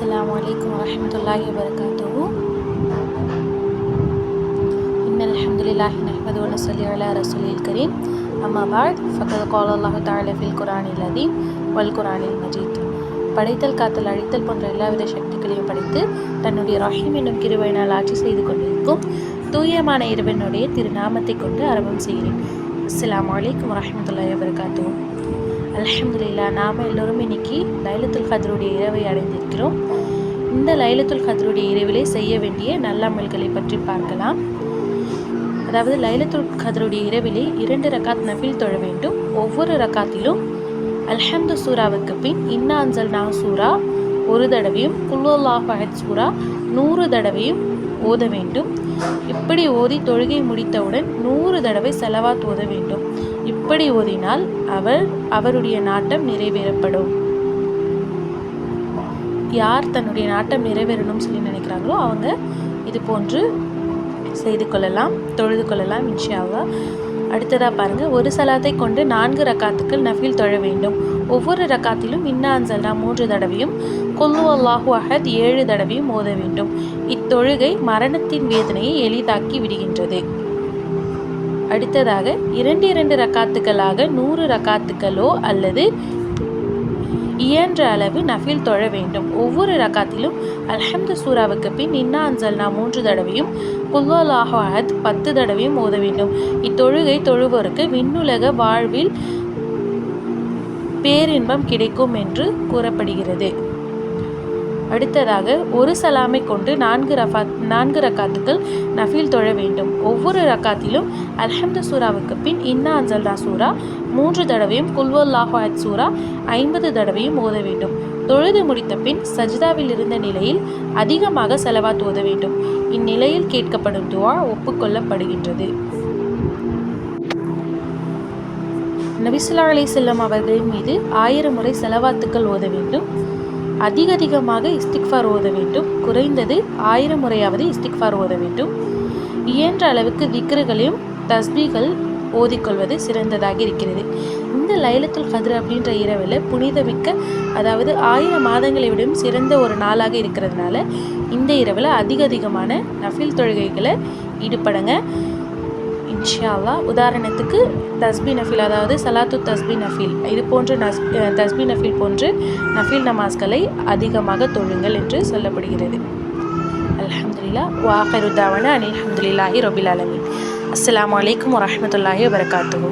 السلام عليكم ورحمة الله وبركاته. إن الحمد لله نحمده ونصلي على رسوله الكريم. أما بعد فقد قال الله تعالى في القرآن العظيم والقرآن المجيد. படைத்தல் காத்தல் அழித்தல் போன்ற எல்லாவித சக்திகளையும் படைத்து தன்னுடைய ரஹீம் என்னும் கிருபையினால் ஆட்சி செய்து கொண்டிருக்கும் தூயமான இறைவனுடைய திருநாமத்தை கொண்டு ஆரம்பம் செய்கிறேன். அஸ்ஸலாமு அலைக்கும் வரஹ்மத்துல்லாஹி வபரகாத்துஹு. அல்ஹம்துலில்லாஹ், நாம் எல்லோரும் இன்னைக்கு லைலத்துல் கத்ருடைய இரவை அடைந்திருக்கிறோம். இந்த லைலத்துல் கத்ருடைய இரவிலே செய்ய வேண்டிய நல்ல அமல்களை பற்றி பார்க்கலாம். அதாவது லைலத்துல் கத்ருடைய இரவிலே 2 ரக்காத் நஃபில் தொழ வேண்டும். ஒவ்வொரு ரக்காத்திலும் அல்ஹம்து சூராவுக்கு பின் இன்னா அன்ஸல்னா சூரா 1 தடவையும் குல்ஹுவல்லாஹு அஹத் சூரா 100 தடவையும் ஓத வேண்டும். இப்படி ஓதி தொழுகை முடித்தவுடன் 100 தடவை ஸலவாத் ஓத வேண்டும். இப்படி ஓதினால் அவருடைய நாட்டம் நிறைவேறப்படும். யார் தன்னுடைய நாட்டம் நிறைவேறணும்னு சொல்லி நினைக்கிறாங்களோ அவங்க இது போன்று செய்து கொள்ளலாம், தொழுது கொள்ளலாம் இன்ஷா அல்லாஹ். அடுத்ததாக பாருங்கள், ஒரு சலாத்தை கொண்டு 4 ரக்காத்துக்கள் நஃபில் தொழ வேண்டும். ஒவ்வொரு ரக்காத்திலும் இன்னா அன்ஸல்னா 3 தடவையும் குல்ஹுவல்லாஹு அஹத் 7 தடவையும் ஓத வேண்டும். இத்தொழுகை மரணத்தின் வேதனையை எளிதாக்கி விடுகின்றது. அடுத்ததாக 2 ரக்காத்துக்களாக 100 ரக்காத்துக்களோ அல்லது இயன்ற அளவு நஃபில் தொழ வேண்டும். ஒவ்வொரு ரக்காத்திலும் அல்ஹம்து சூராவுக்கு பின் இன்னா அன்ஸல்னா 3 தடவையும் குல்ஹுவல்லாஹு அஹத் 10 தடவையும் ஓத வேண்டும். இத்தொழுகை தொழுவோருக்கு விண்ணுலக வாழ்வில் பேரின்பம் கிடைக்கும் என்று கூறப்படுகிறது. அடுத்ததாக ஒரு சலாமை கொண்டு 4 ரக்காத்துக்கள் நஃபில் தொழ வேண்டும். ஒவ்வொரு ரக்காத்திலும் அல்ஹம்து சூராவுக்கு பின் இன்னா அன்ஸல்னா சூரா 3 தடவையும் குல்ஹுவல்லாஹு அஹத் சூரா 50 தடவையும் ஓத வேண்டும். தொழுது முடித்த பின் சஜ்தாவில் இருந்த நிலையில் அதிகமாக ஸலவாத் ஓத வேண்டும். இந்நிலையில் கேட்கப்படும் துஆ ஒப்புக்கொள்ளப்படுகின்றது. நபி ஸல்லல்லாஹு அலைஹி வஸல்லம் அவர்களின் மீது 1000 முறை ஸலவாத்துக்கள் ஓத வேண்டும். அதிகமாக இஸ்திக்ஃபார் ஓத வேண்டும். குறைந்தது 1000 முறையாவது இஸ்திக்ஃபார் ஓத வேண்டும். இயன்ற அளவுக்கு திக்ருகளையும் தஸ்பீகள் ஓதிக்கொள்வது சிறந்ததாக இருக்கிறது. இந்த லைலத்துல் கத்ர் அப்படின்ற இரவில் புனிதமிக்க, அதாவது 1000 மாதங்களை விடவும் சிறந்த ஒரு நாளாக இருக்கிறதுனால இந்த இரவில் அதிகமான நஃபில் தொழுகைகளை ஈடுபடுங்க இன்ஷா அல்லாஹ். உதாரணத்துக்கு தஸ்பி நஃபில், அதாவது சலாத்து தஸ்பி நஃபில், இது போன்ற தஸ்பி நஃபில் போன்று நஃபில் நமாஸ்களை அதிகமாக தொழுங்கள் என்று சொல்லப்படுகிறது. அல்ஹம்துலில்லாஹ் வ ஆகிரு தாவானா அனில் ஹம்துலில்லாஹி ரபில் ஆலமீன். அஸ்ஸலாமு அலைக்கும் வரஹ்மத்துல்லாஹி வபரகாத்துஹு.